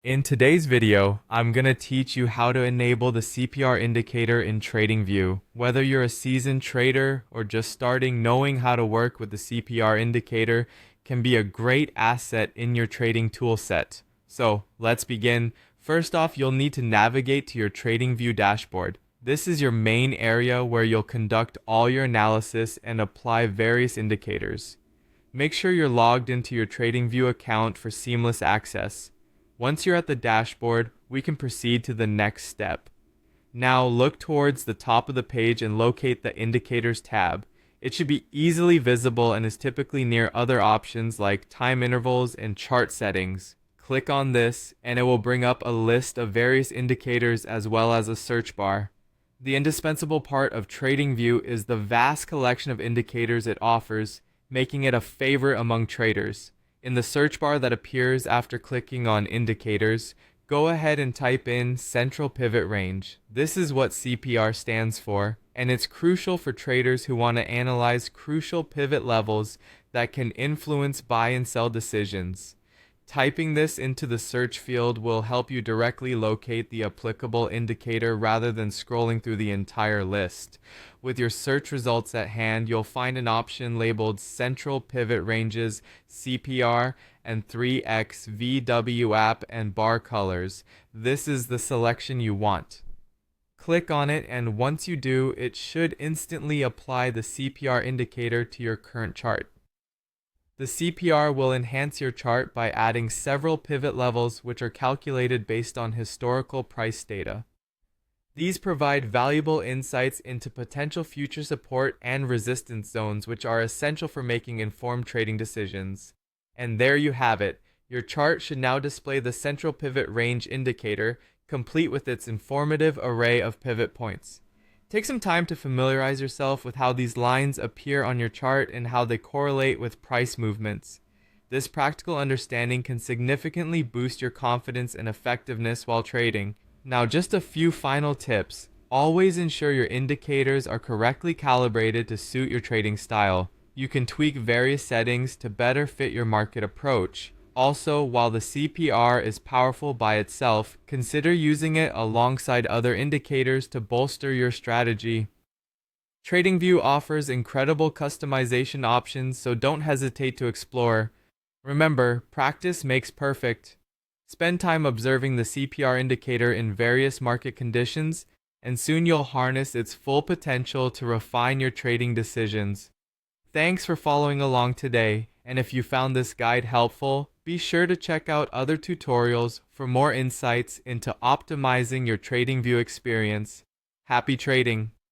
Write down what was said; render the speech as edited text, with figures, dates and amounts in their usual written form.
In today's video, I'm going to teach you how to enable the CPR indicator in TradingView. Whether you're a seasoned trader or just starting, knowing how to work with the CPR indicator can be a great asset in your trading tool set. So let's begin. First off, you'll need to navigate to your TradingView dashboard. This is your main area where you'll conduct all your analysis and apply various indicators. Make sure you're logged into your TradingView account for seamless access. Once you're at the dashboard, we can proceed to the next step. Now look towards the top of the page and locate the Indicators tab. It should be easily visible and is typically near other options like time intervals and chart settings. Click on this and it will bring up a list of various indicators as well as a search bar. The indispensable part of TradingView is the vast collection of indicators it offers, making it a favorite among traders. In the search bar that appears after clicking on Indicators, go ahead and type in Central Pivot Range. This is what CPR stands for, and it's crucial for traders who want to analyze crucial pivot levels that can influence buy and sell decisions. Typing this into the search field will help you directly locate the applicable indicator rather than scrolling through the entire list. With your search results at hand, you'll find an option labeled Central Pivot Ranges, CPR, and 3x VW app and bar colors. This is the selection you want. Click on it, and once you do, it should instantly apply the CPR indicator to your current chart. The CPR will enhance your chart by adding several pivot levels which are calculated based on historical price data. These provide valuable insights into potential future support and resistance zones which are essential for making informed trading decisions. And there you have it. Your chart should now display the central pivot range indicator, complete with its informative array of pivot points. Take some time to familiarize yourself with how these lines appear on your chart and how they correlate with price movements. This practical understanding can significantly boost your confidence and effectiveness while trading. Now, just a few final tips. Always ensure your indicators are correctly calibrated to suit your trading style. You can tweak various settings to better fit your market approach. Also, while the CPR is powerful by itself, consider using it alongside other indicators to bolster your strategy. TradingView offers incredible customization options, so don't hesitate to explore. Remember, practice makes perfect. Spend time observing the CPR indicator in various market conditions, and soon you'll harness its full potential to refine your trading decisions. Thanks for following along today, and if you found this guide helpful, be sure to check out other tutorials for more insights into optimizing your TradingView experience. Happy trading!